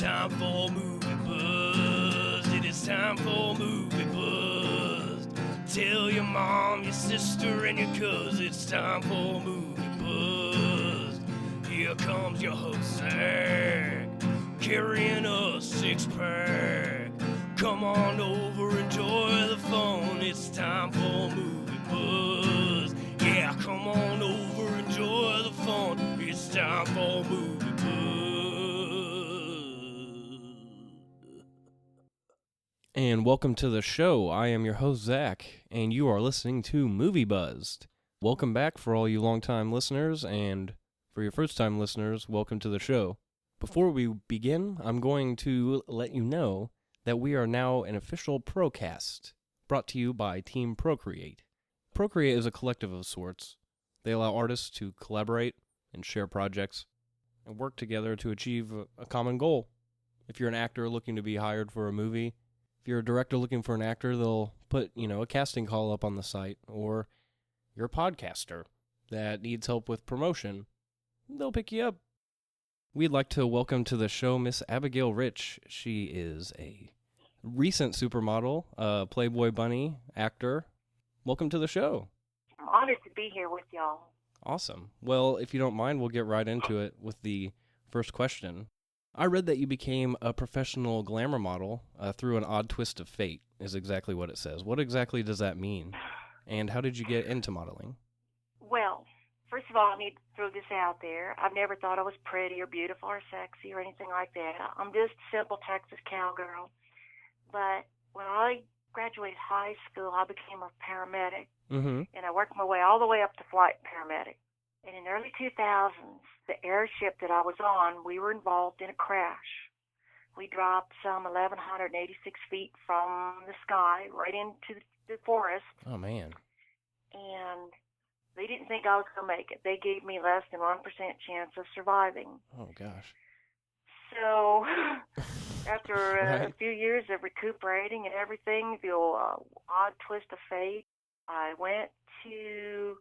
time for Movie Buzz. It is time for Movie Buzz. Tell your mom, your sister, and your cousin it's time for Movie Buzz. Here comes your host, Zach, carrying a six-pack. Come on over, enjoy the fun. It's time for Movie Buzz. Yeah, come on over, enjoy the fun. It's time for Movie Buzz. And welcome to the show. I am your host, Zach, and you are listening to Movie Buzzed. Welcome back for all you long-time listeners, and for your first-time listeners, welcome to the show. Before we begin, I'm going to let you know that we are now an official ProCast, brought to you by Team ProCreate. ProCreate is a collective of sorts. They allow artists to collaborate and share projects and work together to achieve a common goal. If you're an actor looking to be hired for a movie, if you're a director looking for an actor, they'll put, a casting call up on the site. Or you're a podcaster that needs help with promotion, they'll pick you up. We'd like to welcome to the show Miss Abigail Rich. She is a recent supermodel, Playboy Bunny actor. Welcome to the show. I'm honored to be here with y'all. Awesome. Well, if you don't mind, we'll get right into it with the first question. I read that you became a professional glamour model through an odd twist of fate, is exactly what it says. What exactly does that mean? And how did you get into modeling? Well, first of all, I need to throw this out there. I've never thought I was pretty or beautiful or sexy or anything like that. I'm just a simple Texas cowgirl. But when I graduated high school, I became a paramedic. And I worked my way all the way up to flight paramedic. And in the early 2000s, the airship that I was on, we were involved in a crash. We dropped some 1,186 feet from the sky right into the forest. Oh, man. And they didn't think I was going to make it. They gave me less than 1% chance of surviving. Oh, gosh. So after Right. a few years of recuperating and everything, the odd twist of fate, I went to,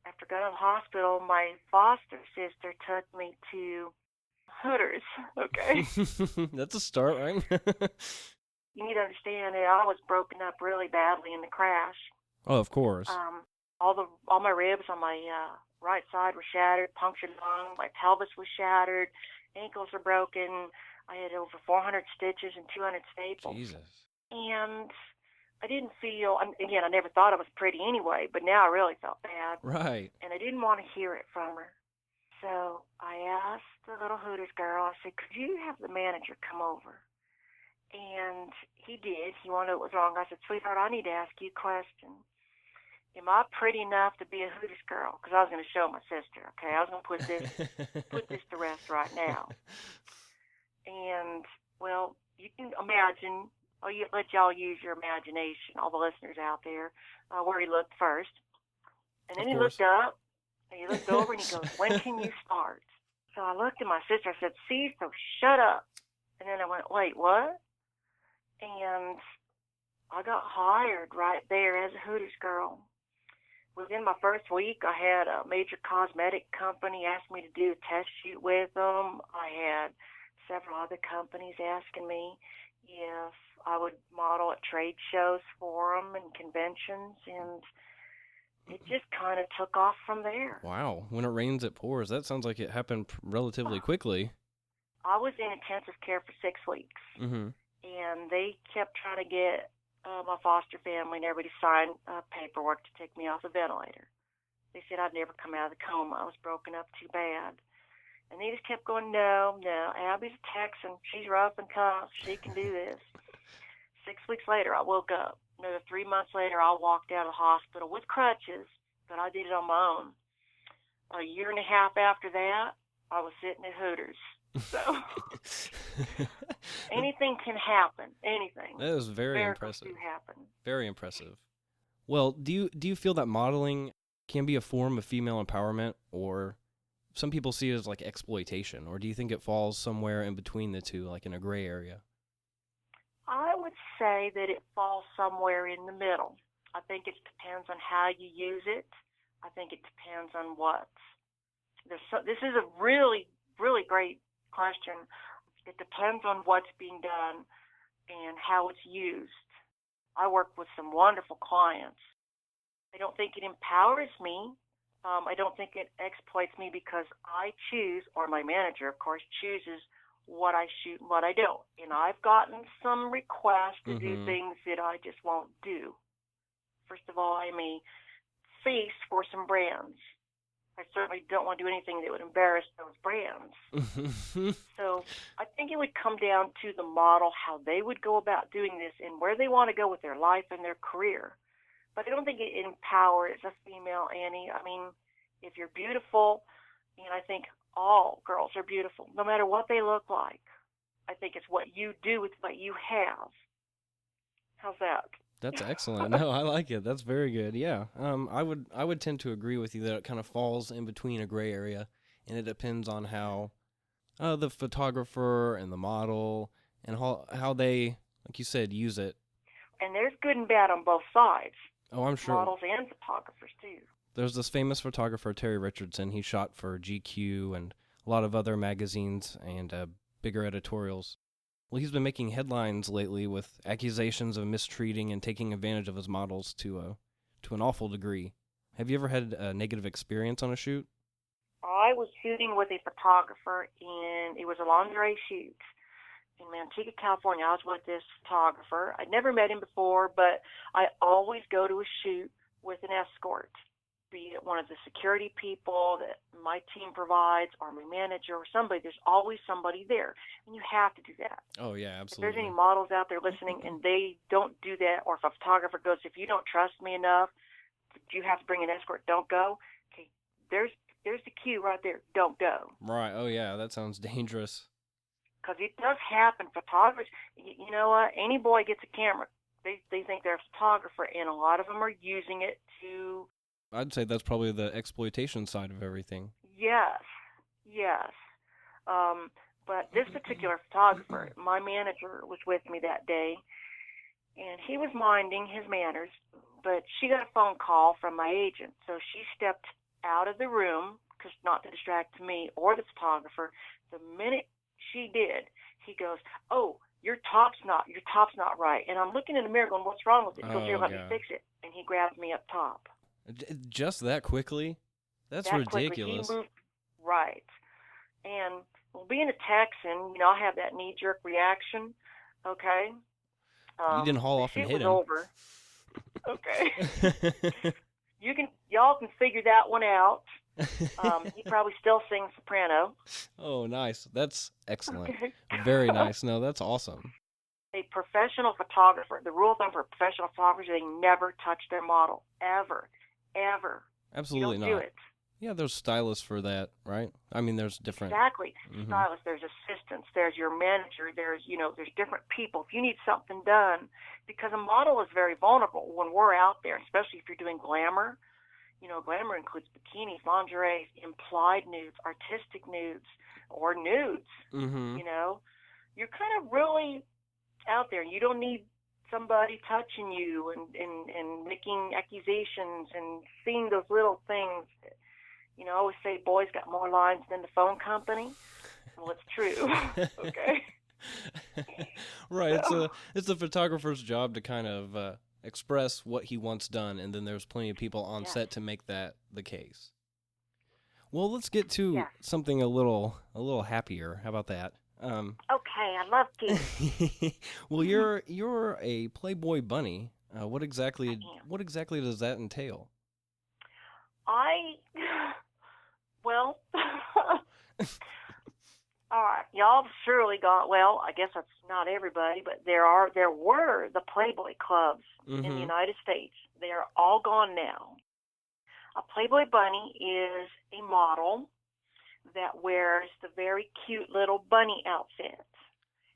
after going to the hospital, my foster sister took me to Hooters, okay? That's a start, right? You need to understand that I was broken up really badly in the crash. Oh, of course. All my ribs on my right side were shattered, punctured lung, my pelvis was shattered, ankles were broken. I had over 400 stitches and 200 staples. Jesus. And I didn't feel, again, I never thought I was pretty anyway, but now I really felt bad. Right. And I didn't want to hear it from her. So I asked the little Hooters girl, I said, could you have the manager come over? And he did. He wanted to know what was wrong. I said, sweetheart, I need to ask you a question. Am I pretty enough to be a Hooters girl? Because I was going to show my sister, okay? I was going to put this to rest right now. And, well, you can imagine, let y'all use your imagination, all the listeners out there, where he looked first. And then he looked up, and he looked over, and he goes, when can you start? So I looked at my sister, I said, see, so shut up. And then I went, wait, what? And I got hired right there as a Hooters girl. Within my first week, I had a major cosmetic company ask me to do a test shoot with them. I had several other companies asking me if I would model at trade shows for them and conventions, and it just kind of took off from there. Wow. When it rains, it pours. That sounds like it happened relatively quickly. I was in intensive care for 6 weeks, and they kept trying to get my foster family and everybody signed paperwork to take me off the ventilator. They said I'd never come out of the coma. I was broken up too bad. And they just kept going, no, Abby's a Texan. She's rough and tough. She can do this. 6 weeks later, I woke up. Another 3 months later, I walked out of the hospital with crutches, but I did it on my own. A year and a half after that, I was sitting at Hooters. So anything can happen. Anything. That is very Miracles impressive. do happen. Very impressive. Well, do you feel that modeling can be a form of female empowerment, or some people see it as like exploitation, or do you think it falls somewhere in between the two, like in a gray area? I would say that it falls somewhere in the middle. I think it depends on how you use it. I think it depends on what. This is a really, really great question. It depends on what's being done and how it's used. I work with some wonderful clients. I don't think it empowers me. I don't think it exploits me because I choose, or my manager, of course, chooses what I shoot and what I don't. And I've gotten some requests to do things that I just won't do. First of all, I'm a face for some brands. I certainly don't want to do anything that would embarrass those brands. So I think it would come down to the model, how they would go about doing this and where they want to go with their life and their career. But I don't think it empowers a female, Annie. I mean, if you're beautiful, and I think all girls are beautiful, no matter what they look like. I think it's what you do with what you have. How's that? That's excellent. No, I like it. That's very good. Yeah. I would tend to agree with you that it kind of falls in between a gray area, and it depends on how the photographer and the model and how they, like you said, use it. And there's good and bad on both sides. Oh, I'm sure. Models and photographers too. There's this famous photographer, Terry Richardson. He shot for GQ and a lot of other magazines and bigger editorials. Well, he's been making headlines lately with accusations of mistreating and taking advantage of his models to an awful degree. Have you ever had a negative experience on a shoot? I was shooting with a photographer, and it was a lingerie shoot in Manteca, California. I was with this photographer. I'd never met him before, but I always go to a shoot with an escort, be it one of the security people that my team provides or my manager or somebody. There's always somebody there, and you have to do that. Oh, yeah, absolutely. If there's any models out there listening and they don't do that, or if a photographer goes, if you don't trust me enough, you have to bring an escort, don't go. Okay, there's the cue right there. Don't go. Right. Oh, yeah, that sounds dangerous. Because it does happen. Photographers, you know what? Any boy gets a camera. They think they're a photographer, and a lot of them are using it to... I'd say that's probably the exploitation side of everything. Yes. But this particular photographer, my manager was with me that day, and he was minding his manners, but she got a phone call from my agent, so she stepped out of the room, because not to distract me or the photographer. The minute she did, he goes, "Oh, your top's not right." And I'm looking in the mirror going, "What's wrong with it?" He goes, "Here, let me fix it." And he grabbed me up top. Just that quickly? That's that ridiculous. Quickly. He moved, right. And well, being a Texan, I have that knee-jerk reaction, okay? You didn't haul off and hit him. Over. Okay. Y'all can figure that one out. He probably still sings soprano. Oh, nice. That's excellent. Okay. Very nice. No, that's awesome. A professional photographer, the rule of thumb for professional photographers, they never touch their model. Ever. Absolutely not. You don't do it. Yeah, there's stylists for that, right? I mean, there's different... Exactly. Stylists, there's assistants, there's your manager, there's different people. If you need something done, because a model is very vulnerable when we're out there, especially if you're doing glamour. Glamour includes bikinis, lingerie, implied nudes, artistic nudes, or nudes. You're kind of really out there. You don't need somebody touching you and making accusations and seeing those little things. I always say boys got more lines than the phone company. Well, it's true. Okay. Right. It's a photographer's job to kind of express what he wants done, and then there's plenty of people on set to make that the case. Well, let's get to something a little happier. How about that? Okay, I love to. Well, you're a Playboy Bunny. What exactly does that entail? Well, all right, y'all have surely got, well, I guess that's not everybody, but there were the Playboy clubs in the United States. They are all gone now. A Playboy Bunny is a model that wears the very cute little bunny outfit,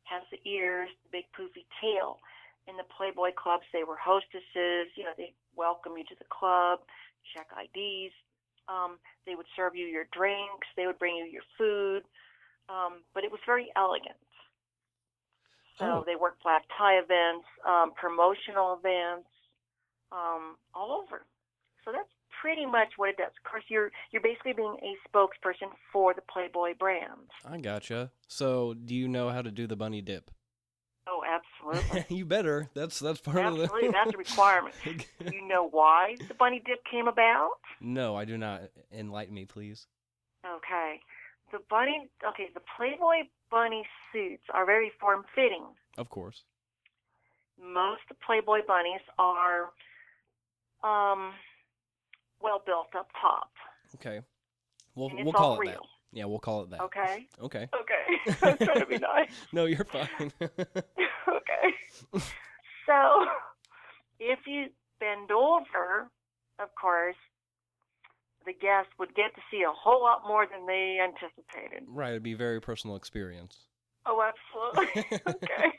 has the ears, the big poofy tail. In the Playboy clubs, they were hostesses. They welcome you to the club, check IDs. They would serve you your drinks. They would bring you your food. But it was very elegant. So they worked black tie events, promotional events, all over. So that's pretty much what it does. Of course, you're basically being a spokesperson for the Playboy brand. I gotcha. So, do you know how to do the bunny dip? Oh, absolutely. You better. That's part Absolutely, of the... that's a requirement. Do you know why the bunny dip came about? No, I do not. Enlighten me, please. Okay. The Playboy Bunny suits are very form-fitting. Of course. Most of the Playboy bunnies are well built up top. Okay. We'll And it's call all it real. that. Yeah, we'll call it that. Okay? Okay. Okay. I'm trying to be nice. No, you're fine. Okay. So, if you bend over, of course, the guests would get to see a whole lot more than they anticipated. Right, it'd be a very personal experience. Oh, absolutely. Okay.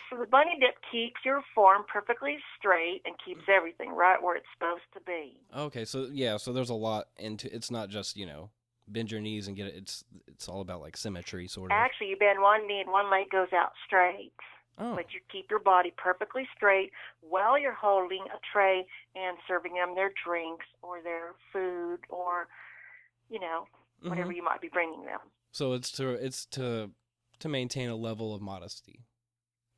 So the bunny dip keeps your form perfectly straight and keeps everything right where it's supposed to be. Okay, so yeah, so there's a lot into it's not just, bend your knees and get it. It's all about like symmetry sort of. Actually, you bend one knee and one leg goes out straight. Oh. But you keep your body perfectly straight while you're holding a tray and serving them their drinks or their food or, whatever you might be bringing them. So it's to maintain a level of modesty.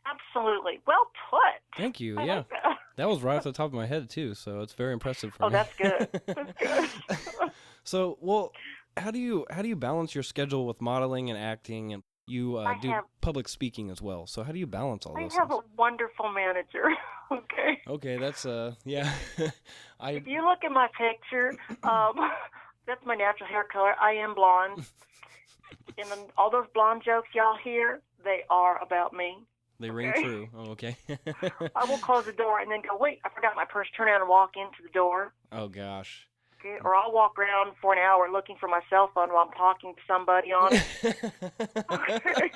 Absolutely. Well put. Thank you. I Yeah. like that. That was right off the top of my head too, so it's very impressive for me. Oh, that's good. That's good. So, well, how do you balance your schedule with modeling and acting, and you do public speaking as well? So how do you balance all those I have things? a wonderful manager. Okay. Okay, that's yeah. If you look at my picture, that's my natural hair color. I am blonde. And then all those blonde jokes y'all hear, they are about me. They ring true. Oh, okay. I will close the door and then go, wait, I forgot my purse. Turn around and walk into the door. Oh, gosh. Okay. Or I'll walk around for an hour looking for my cell phone while I'm talking to somebody on it. Okay.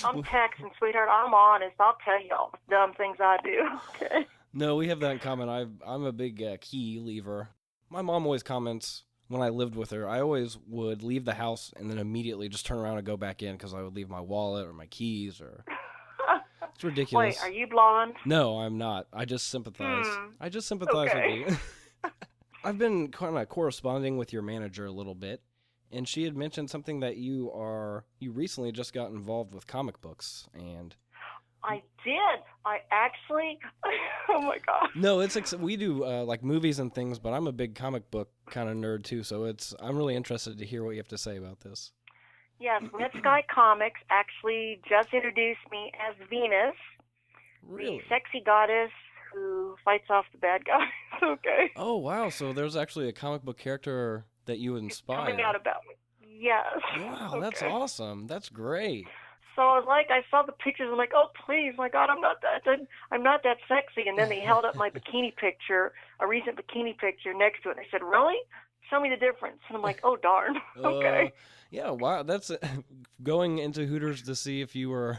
I'm texting, sweetheart. I'm honest. I'll tell you all the dumb things I do. Okay. No, we have that in common. I'm a big key leaver. My mom always comments when I lived with her, I always would leave the house and then immediately just turn around and go back in because I would leave my wallet or my keys or... It's ridiculous. Wait, are you blonde? No, I'm not. I just sympathize. I just sympathize with you. I've been kind of corresponding with your manager a little bit, and she had mentioned something that you recently just got involved with comic books, and... I did. I actually... Oh, my God. No, we do, like, movies and things, but I'm a big comic book kind of nerd, too, so I'm really interested to hear what you have to say about this. Yes, Red Sky Comics actually just introduced me as Venus, Really? the sexy goddess who fights off the bad guys. Okay. Oh, wow, so there's actually a comic book character that you inspired. Coming out about me. Yes. Wow, Okay. That's awesome. That's great. So I was like, I saw the pictures. I'm like, oh please, my God, I'm not that sexy. And then they held up my bikini picture, a recent bikini picture next to it. And they said, really? Show me the difference. And I'm like, oh darn. Okay. Yeah, wow. That's going into Hooters to see if you were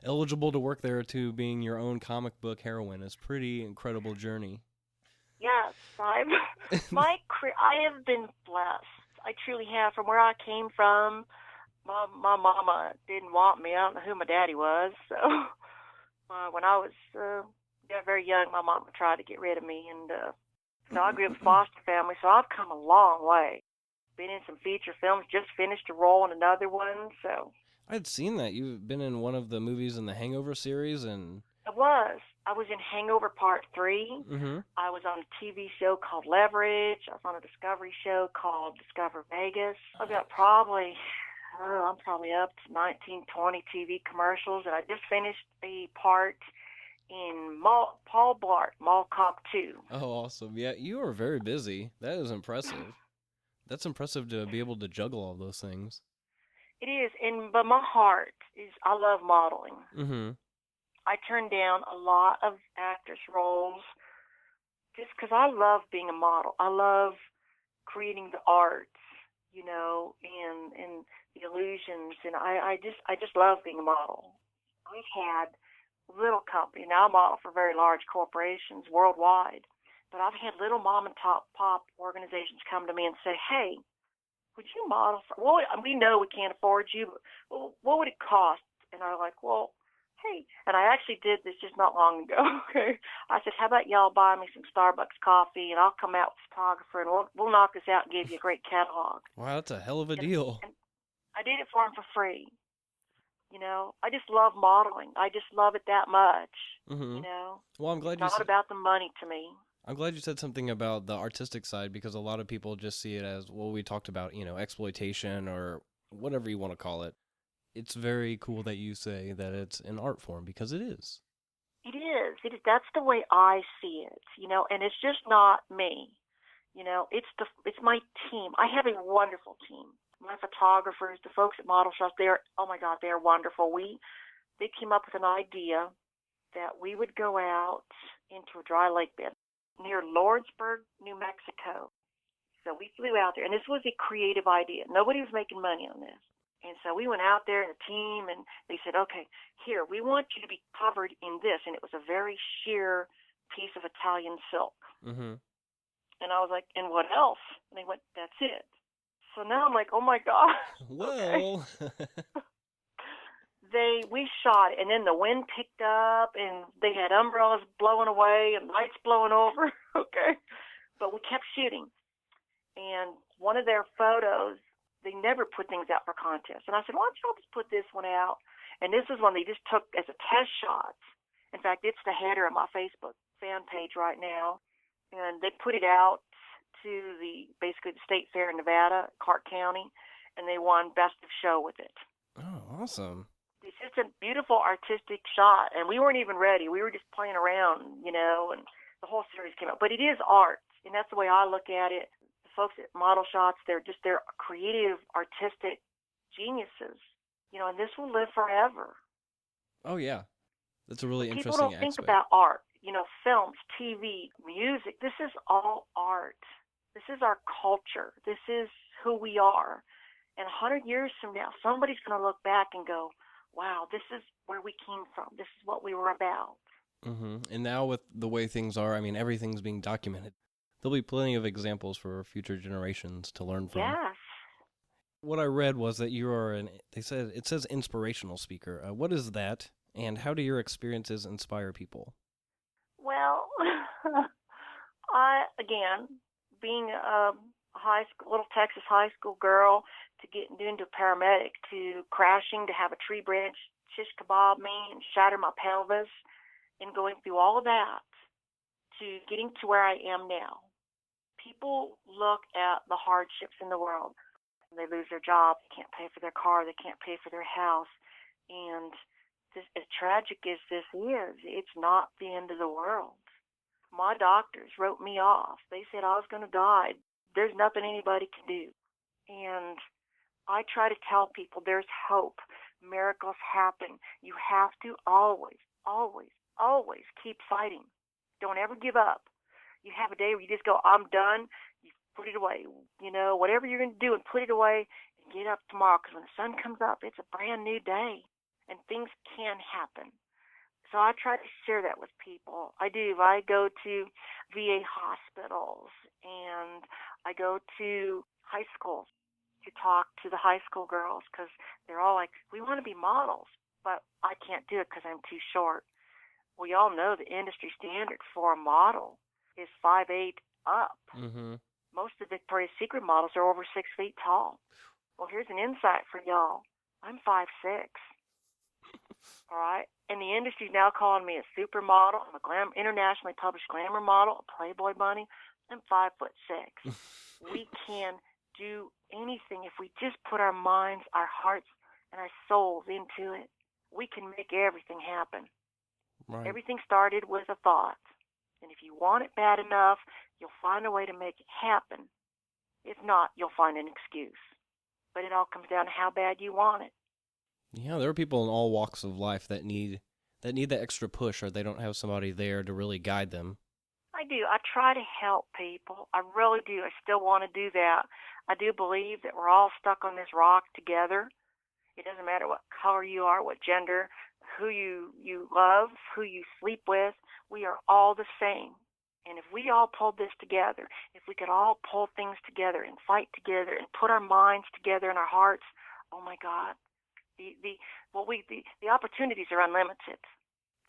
eligible to work there to being your own comic book heroine is pretty incredible journey. Yes, I have been blessed. I truly have. From where I came from. My mama didn't want me. I don't know who my daddy was. So when I was very young, my mama tried to get rid of me. And so I grew up in a foster family, so I've come a long way. Been in some feature films, just finished a role in another one. So I'd seen that. You've been in one of the movies in the Hangover series. And I was in Hangover Part 3. Mm-hmm. I was on a TV show called Leverage. I was on a Discovery show called Discover Vegas. I'm probably up to 19, 20 TV commercials, and I just finished a part in Paul Blart, Mall Cop 2. Oh, awesome. Yeah, you are very busy. That is impressive. That's impressive to be able to juggle all those things. It is, but my heart is, I love modeling. Mm-hmm. I turned down a lot of actress roles just because I love being a model. I love creating the arts, and the illusions, and I just love being a model. I've had little company. Now I model for very large corporations worldwide, but I've had little mom and pop organizations come to me and say, hey, would you model for, well, we know we can't afford you, but what would it cost? And I'm like, well, hey, and I actually did this just not long ago, okay? I said, how about y'all buy me some Starbucks coffee, and I'll come out with a photographer, and we'll knock this out and give you a great catalog. Wow, that's a hell of a And, deal. and I did it for him for free. I just love modeling. I just love it that much, Mm-hmm. you know? Well, I'm glad It's you not said. about the money to me. I'm glad you said something about the artistic side, because a lot of people just see it as, well, we talked about, exploitation or whatever you want to call it. It's very cool that you say that it's an art form, because it is. It is. That's the way I see it, and it's just not me. It's my team. I have a wonderful team. My photographers, the folks at Model Shops, oh my God, they are wonderful. They came up with an idea that we would go out into a dry lake bed near Lordsburg, New Mexico. So we flew out there, and this was a creative idea. Nobody was making money on this. And so we went out there in a team, and they said, okay, here, we want you to be covered in this. And it was a very sheer piece of Italian silk. Mm-hmm. And I was like, and what else? And they went, that's it. So now I'm like, oh my God. Well. We shot it, and then the wind picked up, and they had umbrellas blowing away and lights blowing over, okay? But we kept shooting. And one of their photos, they never put things out for contests. And I said, why don't y'all just put this one out? And this is one they just took as a test shot. In fact, it's the header of my Facebook fan page right now. And they put it out to basically the state fair in Nevada, Clark County, and they won Best of Show with it. Oh, awesome. It's just a beautiful artistic shot, and we weren't even ready. We were just playing around, and the whole series came out. But it is art, and that's the way I look at it. The folks at Model Shots, they're creative, artistic geniuses, and this will live forever. Oh, yeah. That's a really interesting People don't think about art, films, TV, music. This is all art. This is our culture. This is who we are. And 100 years from now, somebody's going to look back and go, wow, this is where we came from. This is what we were about. Mm-hmm. And now with the way things are, everything's being documented. There'll be plenty of examples for future generations to learn from. Yes. What I read was that you are it says inspirational speaker. What is that, and how do your experiences inspire people? Well, again, being a little Texas high school girl, to get into paramedic, to crashing, to have a tree branch shish kebab me and shatter my pelvis, and going through all of that, to getting to where I am now. People look at the hardships in the world. They lose their job, they can't pay for their car, they can't pay for their house. And as tragic as this is, it's not the end of the world. My doctors wrote me off. They said I was going to die. There's nothing anybody can do. And I try to tell people there's hope. Miracles happen. You have to always, always, always keep fighting. Don't ever give up. You have a day where you just go, I'm done. You put it away. Whatever you're going to do, and put it away and get up tomorrow, because when the sun comes up, it's a brand new day, and things can happen. So I try to share that with people. I do. I go to VA hospitals, and I go to high schools to talk to the high school girls, because they're all like, we want to be models, but I can't do it because I'm too short. We all know the industry standard for a model is 5'8" up. Mm-hmm. Most of the Victoria's Secret models are over 6 feet tall. Well, here's an insight for y'all. I'm 5'6". All right? And the industry's now calling me a supermodel. I'm a internationally published glamour model, a Playboy Bunny. I'm 5'6". We can do anything if we just put our minds, our hearts, and our souls into it. We can make everything happen. Right. Everything started with a thought. And if you want it bad enough, you'll find a way to make it happen. If not, you'll find an excuse. But it all comes down to how bad you want it. Yeah, there are people in all walks of life that need that extra push, or they don't have somebody there to really guide them. I do. I try to help people. I really do. I still want to do that. I do believe that we're all stuck on this rock together. It doesn't matter what color you are, what gender, who you love, who you sleep with. We are all the same. And if we all pulled this together, if we could all pull things together and fight together and put our minds together and our hearts, oh my God, The opportunities are unlimited.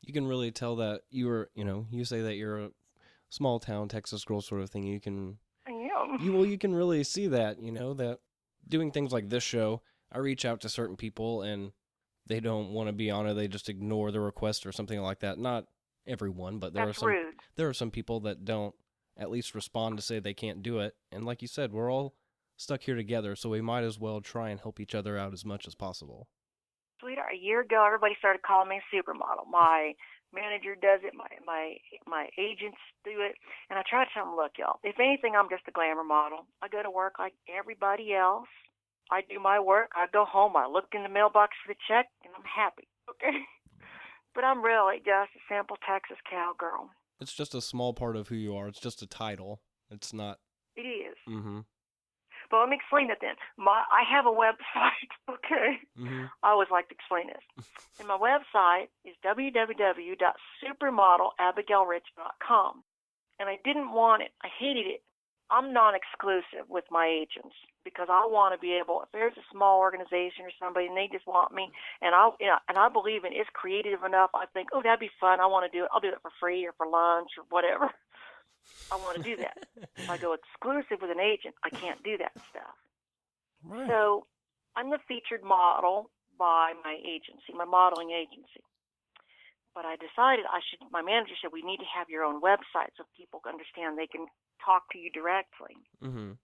You can really tell that you say that you're a small town Texas girl sort of thing. You can Yeah. you can really see that, that doing things like this show, I reach out to certain people and they don't want to be on it. They just ignore the request or something like that. Not everyone, but That's rude. there are some people that don't at least respond to say they can't do it. And like you said, we're all stuck here together, so we might as well try and help each other out as much as possible. Sweetheart, a year ago, everybody started calling me a supermodel. My manager does it. My agents do it. And I try to tell them, look, y'all, if anything, I'm just a glamour model. I go to work like everybody else. I do my work. I go home. I look in the mailbox for the check, and I'm happy. Okay? But I'm really just a simple Texas cowgirl. It's just a small part of who you are. It's just a title. It's not. It is. Mm-hmm. But let me explain it then. I have a website, okay? Mm-hmm. I always like to explain this. And my website is www.supermodelabigailrich.com. And I didn't want it. I hated it. I'm non-exclusive with my agents because I want to be able, if there's a small organization or somebody and they just want me, and I believe in it's creative enough, I think, oh, that'd be fun. I want to do it. I'll do it for free or for lunch or whatever. I want to do that. If I go exclusive with an agent, I can't do that stuff. Right. So I'm the featured model by my agency, my modeling agency. But I decided my manager said, we need to have your own website so people understand they can talk to you directly. Mm-hmm.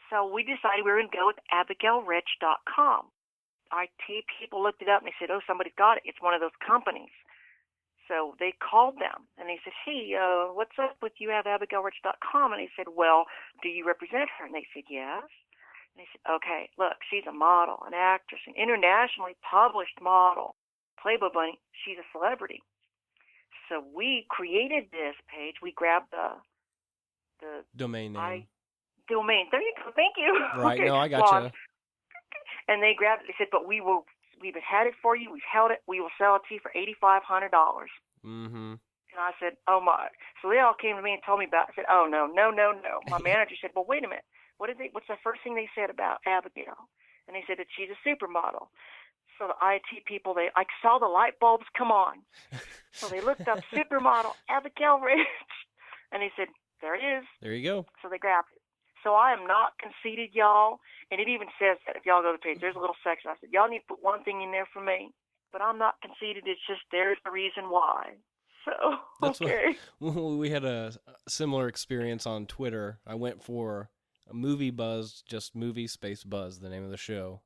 So we decided we were going to go with AbigailRich.com. IT people looked it up and they said, oh, somebody's got it. It's one of those companies. So they called them and they said, hey, what's up with you have AbigailRich.com? And they said, well, do you represent her? And they said, yes. And they said, okay, look, she's a model, an actress, an internationally published model. Playboy Bunny, she's a celebrity. So we created this page. We grabbed the domain name. Domain. There you go. Thank you. Right. Okay. No, I gotcha. And they grabbed it. They said, but we've had it for you. We've held it. We will sell it to you for $8,500. Mm-hmm. And I said, oh, my. So they all came to me and told me about it. I said, oh, no. My manager said, well, wait a minute. What's the first thing they said about Abigail? And they said that she's a supermodel. So the IT people, I saw the light bulbs come on. So they looked up supermodel Abigail Rich. And they said, there it is. There you go. So they grabbed it. So I am not conceited, y'all. And it even says that if y'all go to the page, there's a little section. I said, y'all need to put one thing in there for me. But I'm not conceited. It's just there's the reason why. So, okay. We had a similar experience on Twitter. I went for a Movie Buzz, just Movie Space Buzz, the name of the show.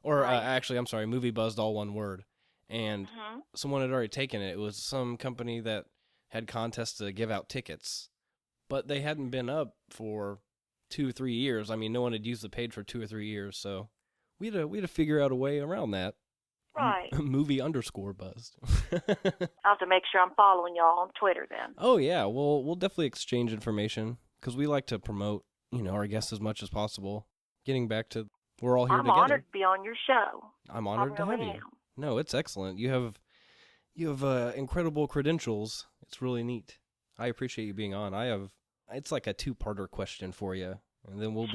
Or Right. actually, I'm sorry, Movie Buzzed, all one word. And someone had already taken it. It was some company that had contests to give out tickets. But they hadn't been up for 2 or 3 years. I mean, no one had used the page for 2 or 3 years, so we had to figure out a way around that. Right. Movie_buzzed. I'll have to make sure I'm following y'all on Twitter then. Oh yeah, we'll definitely exchange information because we like to promote, our guests as much as possible. Getting back to we're all here together. I'm honored to be on your show. I'm honored to have you. No, it's excellent. You have incredible credentials. It's really neat. I appreciate you being on. It's like a 2-parter question for you, and then we'll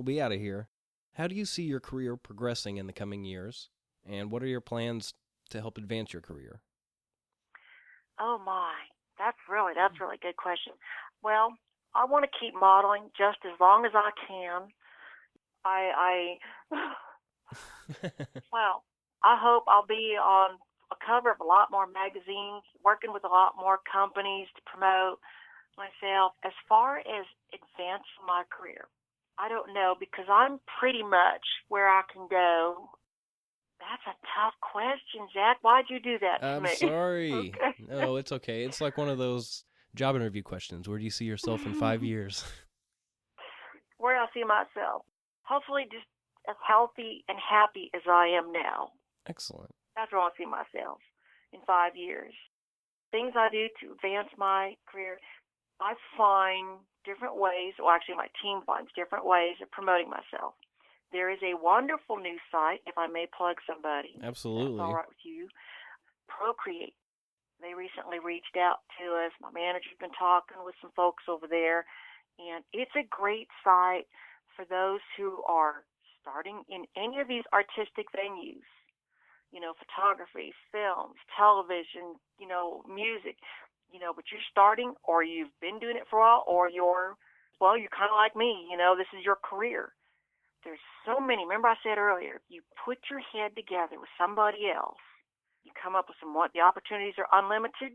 be out of here. How do you see your career progressing in the coming years, and what are your plans to help advance your career? Oh my, that's really a good question. Well, I want to keep modeling just as long as I can. Well, I hope I'll be on a cover of a lot more magazines, working with a lot more companies to promote myself. As far as advancing my career, I don't know, because I'm pretty much where I can go. That's a tough question, Zach. Why'd you do that to me? I'm sorry. Okay. No, it's okay. It's like one of those job interview questions. Where do you see yourself in 5 years? Where do I see myself? Hopefully just as healthy and happy as I am now. Excellent. That's where I see myself in 5 years. Things I do to advance my career, I find different ways, or actually my team finds different ways of promoting myself. There is a wonderful new site, if I may plug somebody. Absolutely. That's all right with you. ProCreate. They recently reached out to us. My manager's been talking with some folks over there, and it's a great site for those who are starting in any of these artistic venues. photography, films, television, music, but you're starting, or you've been doing it for a while, or you're kind of like me, this is your career. There's so many. Remember I said earlier, if you put your head together with somebody else, you come up with the opportunities are unlimited.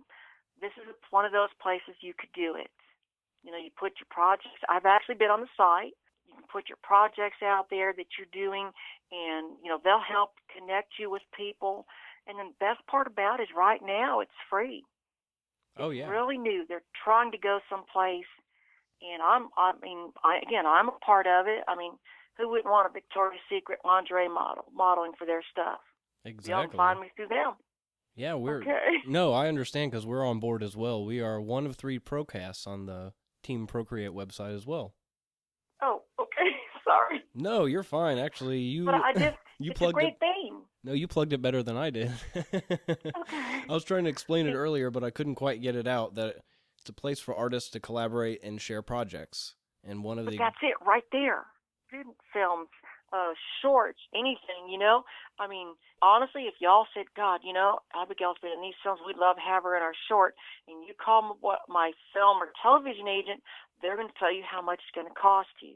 This is one of those places you could do it. You put your projects. I've actually been on the site. You can put your projects out there that you're doing, and, they'll help connect you with people. And the best part about it is right now it's free. Oh, yeah. It's really new. They're trying to go someplace, and I'm a part of it. I mean, who wouldn't want a Victoria's Secret lingerie modeling for their stuff? Exactly. Y'all can find me through them. Yeah, okay. No, I understand because we're on board as well. We are one of 3 Procasts on the Team ProCreate website as well. Oh, okay. Sorry. No, you're fine. Actually, But I just, you it's plugged a great it. theme. No, you plugged it better than I did. Okay. I was trying to explain it earlier, but I couldn't quite get it out. That it's a place for artists to collaborate and share projects. And That's it right there. Student films, shorts, anything, I mean, honestly, if y'all said, God, Abigail's been in these films, we'd love to have her in our short, and you call my film or television agent, they're going to tell you how much it's going to cost you.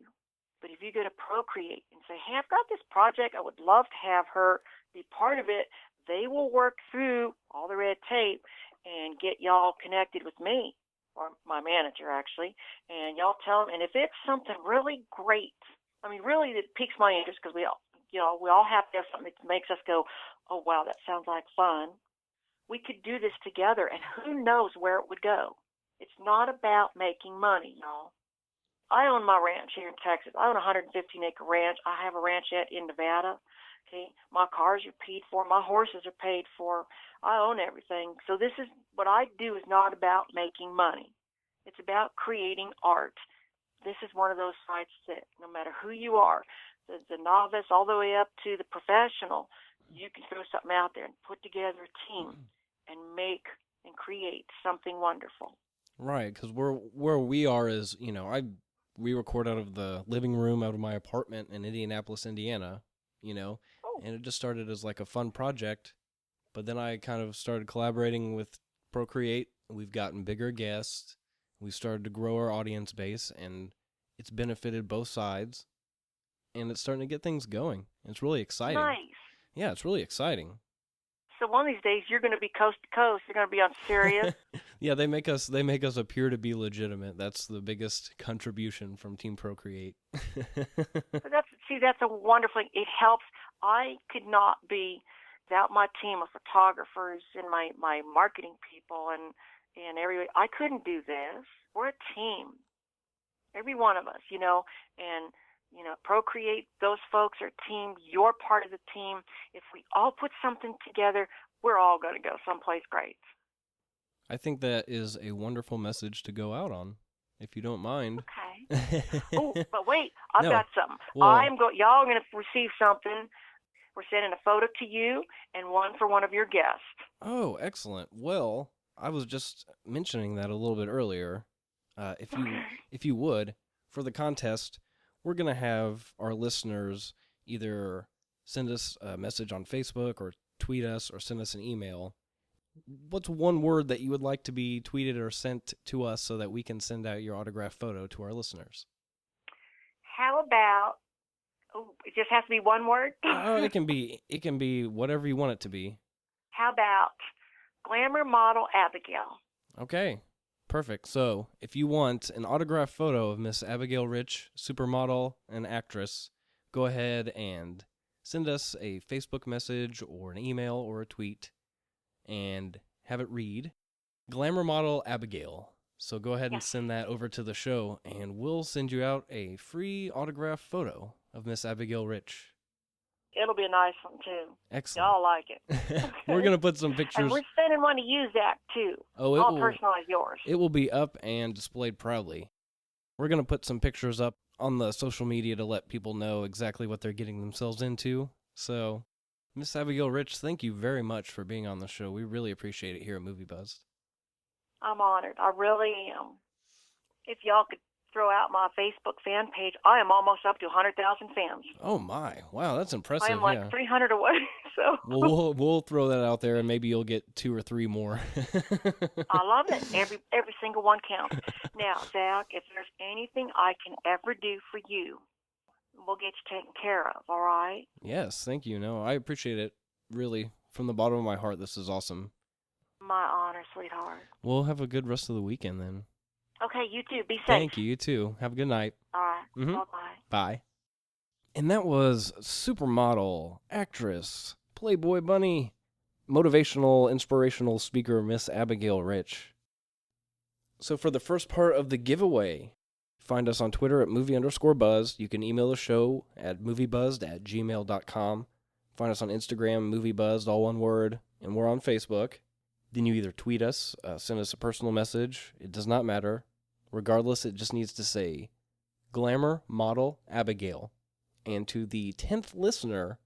But if you go to ProCreate and say, hey, I've got this project, I would love to have her be part of it, they will work through all the red tape and get y'all connected with me, or my manager, actually, and y'all tell them. And if it's something really great, I mean, really, it piques my interest because we all have to have something that makes us go, oh, wow, that sounds like fun. We could do this together, and who knows where it would go. It's not about making money, y'all. I own my ranch here in Texas. I own a 115-acre ranch. I have a ranchette in Nevada. Okay, my cars are paid for. My horses are paid for. I own everything. So this is what I do is not about making money. It's about creating art. This is one of those sites that no matter who you are, the novice all the way up to the professional, you can throw something out there and put together a team and make and create something wonderful. Right, because where we are is, we record out of the living room out of my apartment in Indianapolis, Indiana, and it just started as like a fun project, but then I kind of started collaborating with ProCreate. We've gotten bigger guests. We started to grow our audience base, and it's benefited both sides, and it's starting to get things going. It's really exciting. Nice. Yeah, it's really exciting. So one of these days you're going to be coast to coast. You're going to be on Sirius. Yeah, they make us appear to be legitimate. That's the biggest contribution from Team ProCreate. That's a wonderful thing. It helps. I could not be without my team of photographers and my marketing people and everybody. I couldn't do this. We're a team. Every one of us, and ProCreate, those folks are a team. You're part of the team. If we all put something together, we're all going to go someplace great. I think that is a wonderful message to go out on, if you don't mind. Okay. Oh, but wait, I've got something. Well, y'all are going to receive something. We're sending a photo to you and one for one of your guests. Oh, excellent. Well, I was just mentioning that a little bit earlier. If you would, for the contest, we're going to have our listeners either send us a message on Facebook or tweet us or send us an email. What's one word that you would like to be tweeted or sent to us so that we can send out your autographed photo to our listeners? How about, it just has to be one word? It can be whatever you want it to be. How about glamour model Abigail? Okay. Perfect. So, if you want an autographed photo of Miss Abigail Rich, supermodel and actress, go ahead and send us a Facebook message or an email or a tweet and have it read Glamour Model Abigail. So go ahead and send that over to the show, and we'll send you out a free autographed photo of Miss Abigail Rich. It'll be a nice one, too. Excellent. Y'all like it. Okay. We're going to put some pictures. And we're sending one to you, Zach, too. Oh, I'll personalize yours. It will be up and displayed proudly. We're going to put some pictures up on the social media to let people know exactly what they're getting themselves into. So, Miss Abigail Rich, thank you very much for being on the show. We really appreciate it here at Movie Buzz. I'm honored. I really am. If y'all could throw out my Facebook fan page, I am almost up to 100,000 fans. Oh, my. Wow, that's impressive. I am like 300 away. So We'll throw that out there, and maybe you'll get 2 or 3 more. I love it. Every single one counts. Now, Zach, if there's anything I can ever do for you, we'll get you taken care of, all right? Yes, thank you. No, I appreciate it. Really, from the bottom of my heart, this is awesome. My honor, sweetheart. We'll have a good rest of the weekend then. Okay, you too. Be safe. Thank you. You too. Have a good night. All right. Mm-hmm. Bye-bye. Bye. And that was supermodel, actress, Playboy Bunny, motivational, inspirational speaker, Miss Abigail Rich. So for the first part of the giveaway, find us on Twitter at movie_buzz. You can email the show at moviebuzzed@gmail.com. Find us on Instagram, moviebuzzed, all one word, and we're on Facebook. Then you either tweet us, send us a personal message. It does not matter. Regardless, it just needs to say, Glamour Model Abigail. And to the 10th listener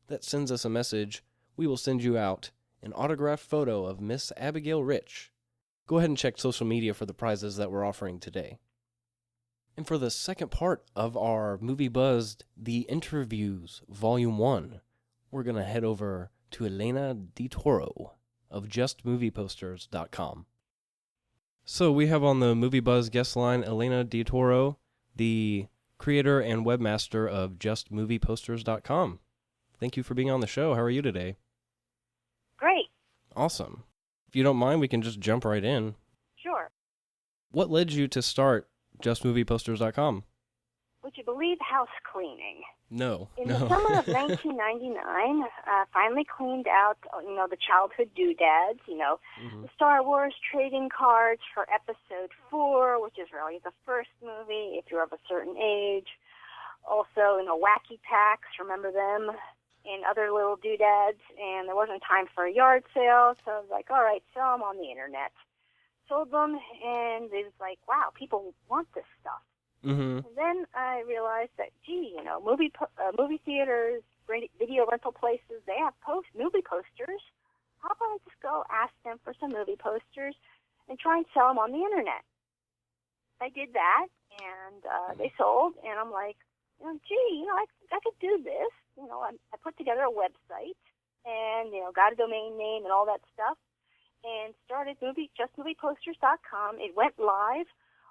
that sends us a message, we will send you out an autographed photo of Miss Abigail Rich. Go ahead and check social media for the prizes that we're offering today. And for the second part of our Movie Buzzed, The Interviews, Volume 1, we're going to head over to Ilena Di Toro of JustMoviePosters.com. So we have on the Movie Buzz guest line Ilena Di Toro, the creator and webmaster of JustMoviePosters.com. Thank you for being on the show. How are you today? Great. Awesome. If you don't mind, we can just jump right in. Sure. What led you to start JustMoviePosters.com? Would you believe house cleaning? No. In the summer of 1999, finally cleaned out, the childhood doodads, Mm-hmm. the Star Wars trading cards for Episode 4, which is really the first movie, if you're of a certain age. Also, wacky packs, remember them? And other little doodads. And there wasn't time for a yard sale, so I was like, all right, sell them on the internet. Sold them, and it was like, wow, people want this stuff. Mm-hmm. And then I realized that, movie theaters, video rental places, they have movie posters. How about I just go ask them for some movie posters and try and sell them on the internet? I did that, and they sold, and I'm like, I could do this. I put together a website and, got a domain name and all that stuff and started JustMoviePosters.com. It went live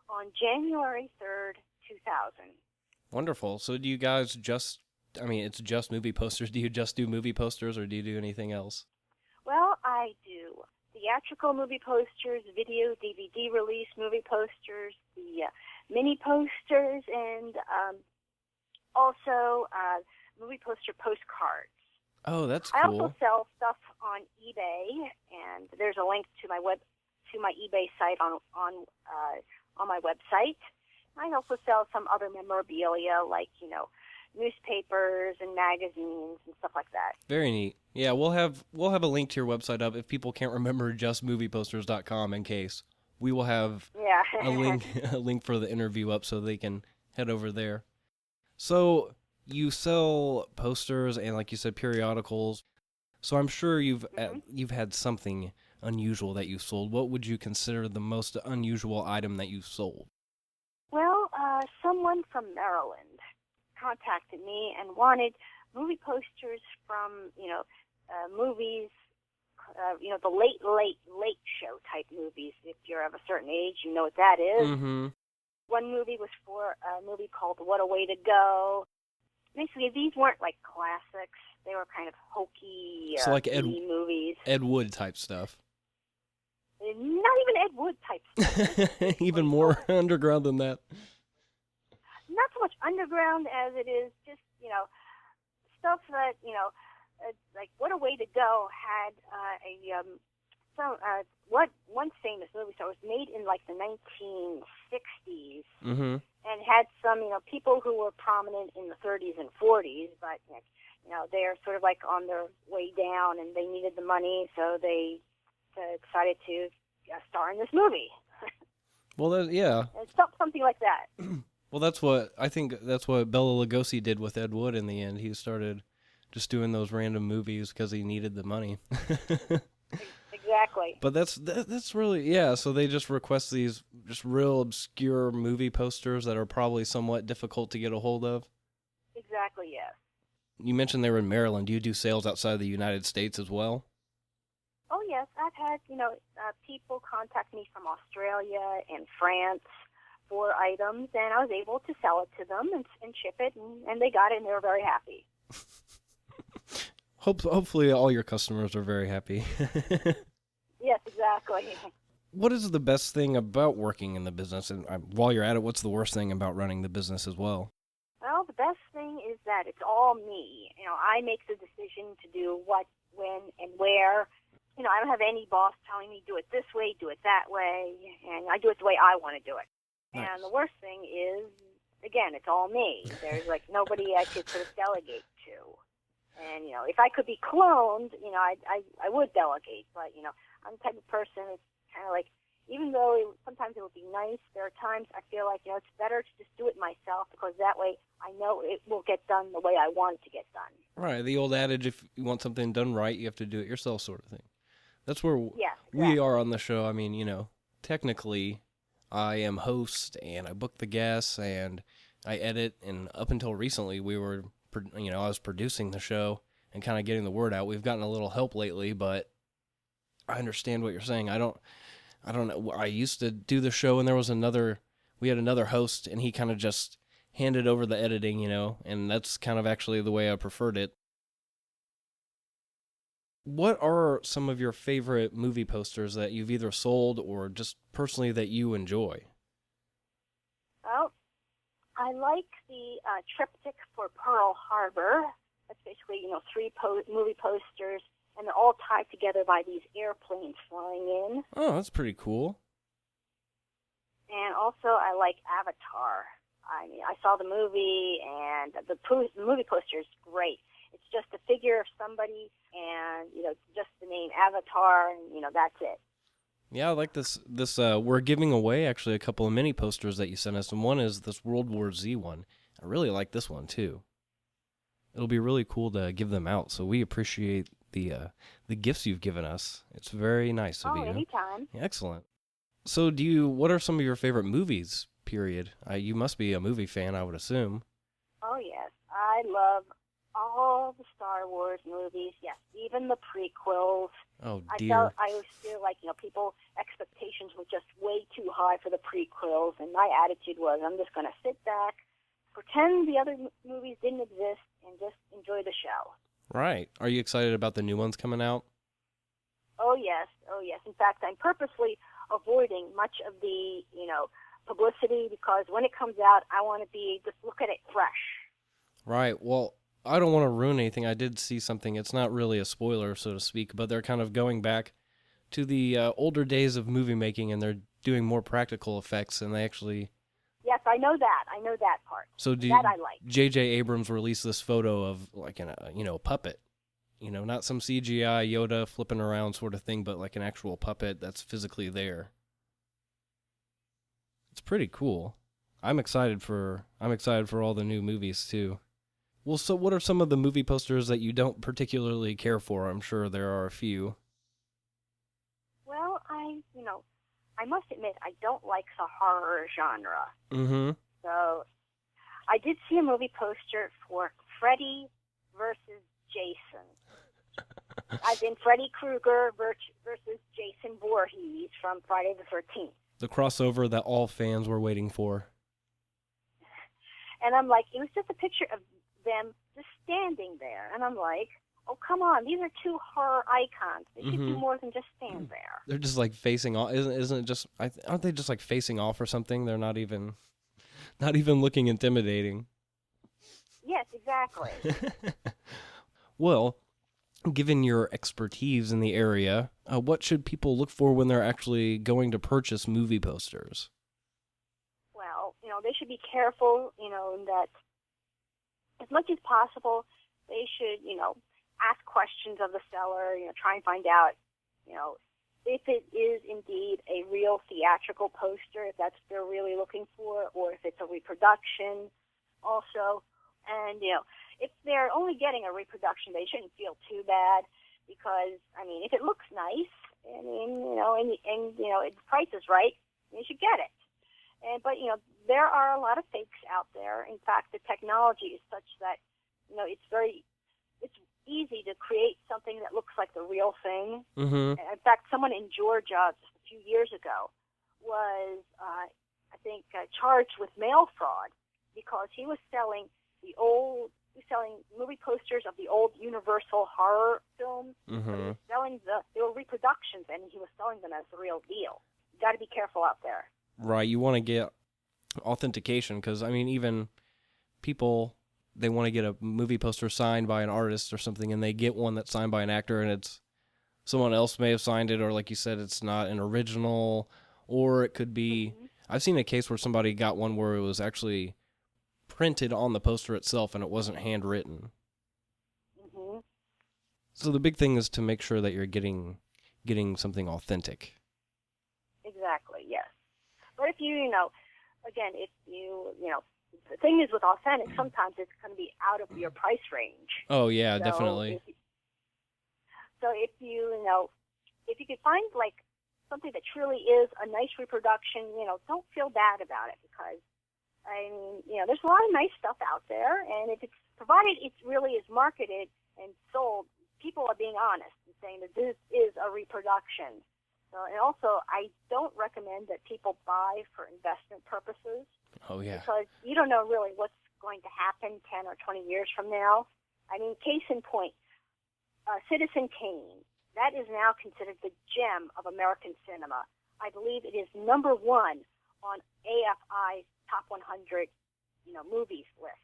on January 3rd, 2000. Wonderful. So do you guys it's just movie posters. Do you just do movie posters or do you do anything else? Well, I do theatrical movie posters, video, DVD release movie posters, the mini posters, and also movie poster postcards. Oh, that's cool. I cool. also sell stuff on eBay, and there's a link to my eBay site on my website. I also sell some other memorabilia like, newspapers and magazines and stuff like that. Very neat. Yeah, we'll have a link to your website up if people can't remember justmovieposters.com in case. We will have a link for the interview up so they can head over there. So you sell posters and, like you said, periodicals. So I'm sure you've had something unusual that you sold. What would you consider the most unusual item that you sold? Well, someone from Maryland contacted me and wanted movie posters from, movies, the late show type movies. If you're of a certain age, you know what that is. Mm-hmm. One movie was for a movie called What a Way to Go. Basically, these weren't like classics. They were kind of hokey so like movies. Ed Wood type stuff. Not even Ed Wood type stuff. Even more underground than that. Not so much underground as it is just, stuff that, like What a Way to Go had one famous movie star was made in like the 1960s, mm-hmm. and had some, people who were prominent in the 30s and 40s, but, they're sort of like on their way down and they needed the money, so they decided to star in this movie. Well, yeah. It's something like that. Well, that's what Bela Lugosi did with Ed Wood in the end. He started just doing those random movies because he needed the money. Exactly. But that's really, yeah, so they just request these just real obscure movie posters that are probably somewhat difficult to get a hold of? Exactly, yes. You mentioned they were in Maryland. Do you do sales outside the United States as well? Oh, yes. I've had, people contact me from Australia and France for items, and I was able to sell it to them and ship it, and they got it, and they were very happy. Hopefully all your customers are very happy. Yes, exactly. What is the best thing about working in the business? And while you're at it, what's the worst thing about running the business as well? Well, the best thing is that it's all me. I make the decision to do what, when, and where. I don't have any boss telling me do it this way, do it that way, and I do it the way I want to do it. Nice. And the worst thing is, again, it's all me. There's nobody I could sort of delegate to. And if I could be cloned, I would delegate. But I'm the type of person that's kind of even though sometimes it would be nice, there are times I feel like it's better to just do it myself, because that way I know it will get done the way I want it to get done. Right, the old adage, if you want something done right, you have to do it yourself, sort of thing. That's where we are on the show. I mean, technically, I am host, and I book the guests, and I edit, and up until recently, I was producing the show and kind of getting the word out. We've gotten a little help lately, but I understand what you're saying. I don't know. I used to do the show, and we had another host, and he kind of just handed over the editing, and that's kind of actually the way I preferred it. What are some of your favorite movie posters that you've either sold or just personally that you enjoy? Well, I like the triptych for Pearl Harbor. That's basically, three movie posters, and they're all tied together by these airplanes flying in. Oh, that's pretty cool. And also, I like Avatar. I saw the movie, and the movie poster is great. It's just a figure of somebody, and just the name Avatar, and that's it. Yeah, I like this. We're giving away actually a couple of mini posters that you sent us, and one is this World War Z one. I really like this one too. It'll be really cool to give them out. So we appreciate the gifts you've given us. It's very nice of you. Oh, anytime. Excellent. So what are some of your favorite movies, period? You must be a movie fan, I would assume. Oh, yes. I love all the Star Wars movies, yes, even the prequels. Oh, dear. I always feel like, people, expectations were just way too high for the prequels, and my attitude was, I'm just going to sit back, pretend the other movies didn't exist, and just enjoy the show. Right. Are you excited about the new ones coming out? Oh, yes. In fact, I'm purposely avoiding much of the, publicity, because when it comes out, I want to just look at it fresh. Right. Well, I don't want to ruin anything. I did see something. It's not really a spoiler, so to speak, but they're kind of going back to the older days of movie making, and they're doing more practical effects, and they actually... Yes, I know that. I know that part. So that I like. J.J. Abrams released this photo of a puppet. Not some CGI Yoda flipping around sort of thing, but like an actual puppet that's physically there. It's pretty cool. I'm excited for all the new movies too. Well, so what are some of the movie posters that you don't particularly care for? I'm sure there are a few. Well, I must admit, I don't like the horror genre. Mm-hmm. So, I did see a movie poster for Freddy versus Jason. As in Freddy Krueger versus Jason Voorhees from Friday the 13th. The crossover that all fans were waiting for. And I'm like, it was just a picture of them just standing there. And I'm like, oh, come on, these are two horror icons. They should do more than just stand there. They're just like facing off. Isn't it just, aren't they just like facing off or something? They're not even looking intimidating. Yes, exactly. Well, given your expertise in the area, what should people look for when they're actually going to purchase movie posters? Well, they should be careful, in that as much as possible, they should, ask questions of the seller, try and find out, if it is indeed a real theatrical poster, if that's what they're really looking for, or if it's a reproduction also. And, if they're only getting a reproduction, they shouldn't feel too bad, because, if it looks nice, and the price is right, you should get it. But there are a lot of fakes out there. In fact, the technology is such that it's easy to create something that looks like the real thing. Mm-hmm. In fact, someone in Georgia just a few years ago was, I think, charged with mail fraud because he was selling movie posters of the old Universal horror films. Mm-hmm. But he was selling they were reproductions, and he was selling them as the real deal. You got to be careful out there. Right, you want to get authentication because, I mean, even people, they want to get a movie poster signed by an artist or something, and they get one that's signed by an actor, and it's someone else may have signed it, or like you said, it's not an original, or it could be... Mm-hmm. I've seen a case where somebody got one where it was actually printed on the poster itself, and it wasn't handwritten. Mm-hmm. So the big thing is to make sure that you're getting something authentic. Exactly, yes. But if again, the thing is with authentic, sometimes it's going to be out of your price range. Oh, yeah, So definitely. If you could find like something that truly is a nice reproduction, don't feel bad about it because, I mean, there's a lot of nice stuff out there, and if it's provided it really is marketed and sold, people are being honest and saying that this is a reproduction. So, and also, I don't recommend that people buy for investment purposes. Oh, yeah. Because you don't know really what's going to happen 10 or 20 years from now. I mean, case in point, Citizen Kane. That is now considered the gem of American cinema. I believe it is number one on AFI's top 100, movies list.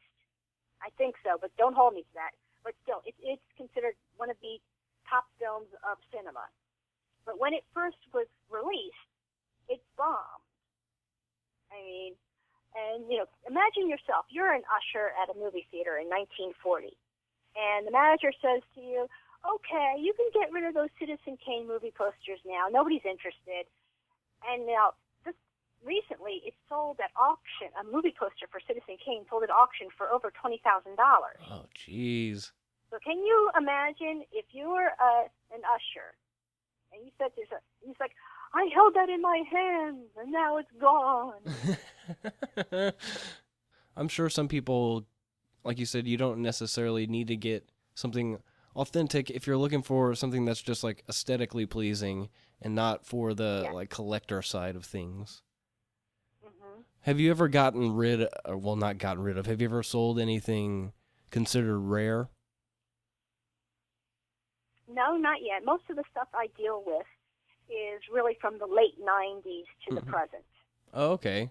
I think so, but don't hold me to that. But still, it's considered one of the top films of cinema. But when it first was released, it bombed. I mean, and, imagine yourself. You're an usher at a movie theater in 1940. And the manager says to you, okay, you can get rid of those Citizen Kane movie posters now. Nobody's interested. And now, just recently, it sold at auction, a movie poster for Citizen Kane sold at auction for over $20,000. Oh, jeez. So can you imagine if you were an usher, and you said this, he's like, I held that in my hands, and now it's gone. I'm sure some people, like you said, you don't necessarily need to get something authentic if you're looking for something that's just like aesthetically pleasing and not for the like collector side of things. Mm-hmm. Have you ever not gotten rid of, have you ever sold anything considered rare? No, not yet. Most of the stuff I deal with is really from the late 90s to the present. Oh, okay.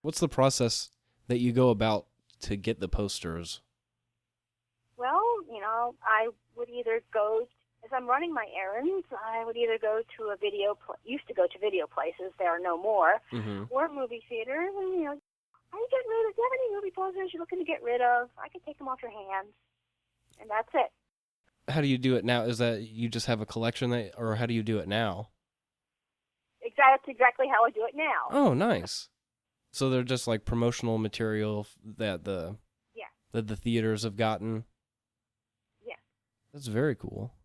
What's the process that you go about to get the posters? Well, I would either go, as I'm running my errands, I would either go to used to go to video places, there are no more, or movie theaters, and, do you have any movie posters you're looking to get rid of? I can take them off your hands, and that's it. How do you do it now? Is that you just have a collection or how do you do it now? That's exactly how I do it now. Oh, nice. So they're just like promotional material that the theaters have gotten? Yeah. That's very cool.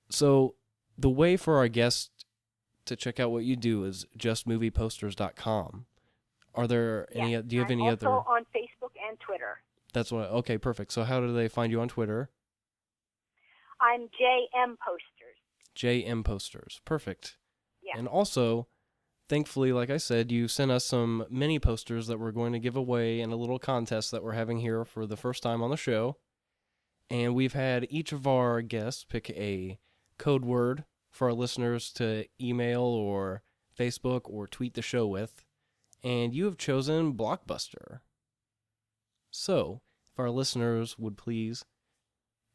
So the way for our guests to check out what you do is justmovieposters.com. Are there any, do you have any other? Also on Facebook and Twitter. Okay, perfect. So how do they find you on Twitter? I'm JM Posters. JM Posters. Perfect. Yeah. And also, thankfully, like I said, you sent us some mini posters that we're going to give away in a little contest that we're having here for the first time on the show. And we've had each of our guests pick a code word for our listeners to email or Facebook or tweet the show with. And you have chosen Blockbuster. So, if our listeners would please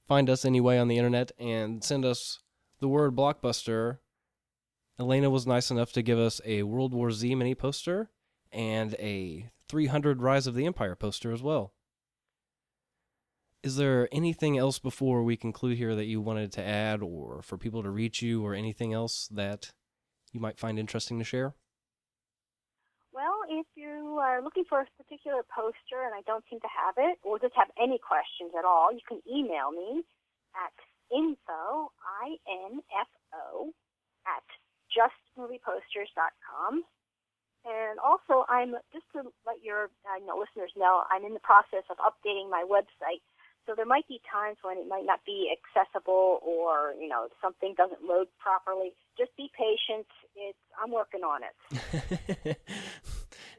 find us anyway on the internet and send us the word Blockbuster. Ilena was nice enough to give us a World War Z mini poster and a 300 Rise of the Empire poster as well. Is there anything else before we conclude here that you wanted to add or for people to reach you or anything else that you might find interesting to share? Well, if you are looking for a particular poster and I don't seem to have it, or just have any questions at all, you can email me at info, I-N-F-O, at justmovieposters.com. And also, just to let your listeners know, I'm in the process of updating my website So there might be times when it might not be accessible or, something doesn't load properly. Just be patient. I'm working on it.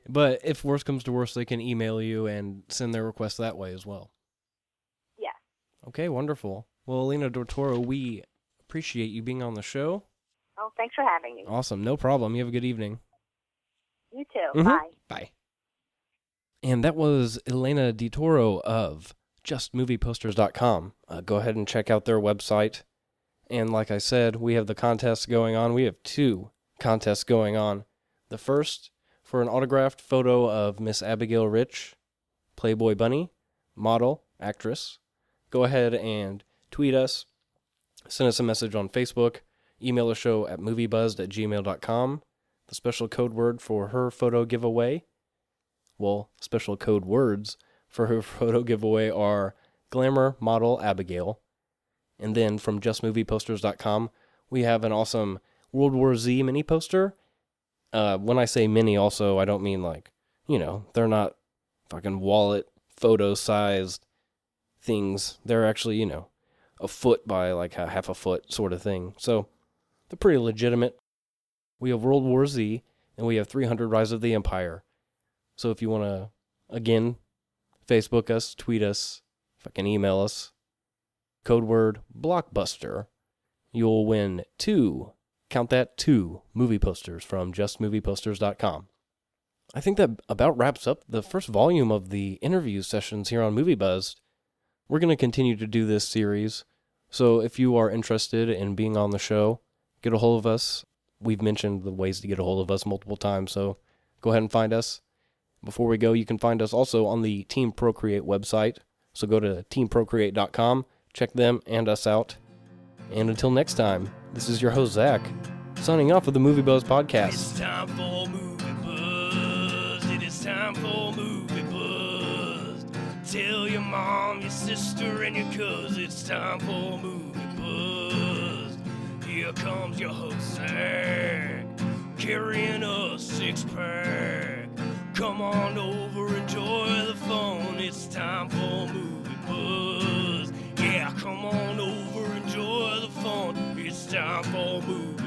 But if worse comes to worse, they can email you and send their request that way as well. Yeah. Okay, wonderful. Well, Ilena Di Toro, we appreciate you being on the show. Oh, thanks for having me. Awesome. No problem. You have a good evening. You too. Mm-hmm. Bye. Bye. And that was Ilena Di Toro of JustMoviePosters.com. Go ahead and check out their website. And like I said, we have the contests going on. We have 2 contests going on. The first, for an autographed photo of Miss Abigail Rich, Playboy Bunny, model, actress. Go ahead and tweet us, send us a message on Facebook, email the show at moviebuzzed@gmail.com. The special code word for her photo giveaway, special code words for her photo giveaway are Glamour Model Abigail. And then from JustMoviePosters.com, we have an awesome World War Z mini poster. When I say mini also, I don't mean they're not fucking wallet photo-sized things. They're actually, a foot by a half a foot sort of thing. So they're pretty legitimate. We have World War Z, and we have 300 Rise of the Empire. So if you want to, again, Facebook us, tweet us, fucking email us, code word Blockbuster, you'll win 2 movie posters from JustMoviePosters.com. I think that about wraps up the first volume of the interview sessions here on Movie Buzzed. We're going to continue to do this series, so if you are interested in being on the show, get a hold of us. We've mentioned the ways to get a hold of us multiple times, so go ahead and find us. Before we go, you can find us also on the Team ProCreate website, so go to teamprocreate.com, check them and us out. And until next time, this is your host, Zach, signing off with the Movie Buzz Podcast. It's time for Movie Buzz. It is time for Movie Buzz. Tell your mom, your sister, and your cousin it's time for Movie Buzz. Here comes your host, Zach, carrying a 6-pack. Come on over, enjoy the fun. It's time for Movie Buzz. Yeah, come on over, enjoy the fun. It's time for Movie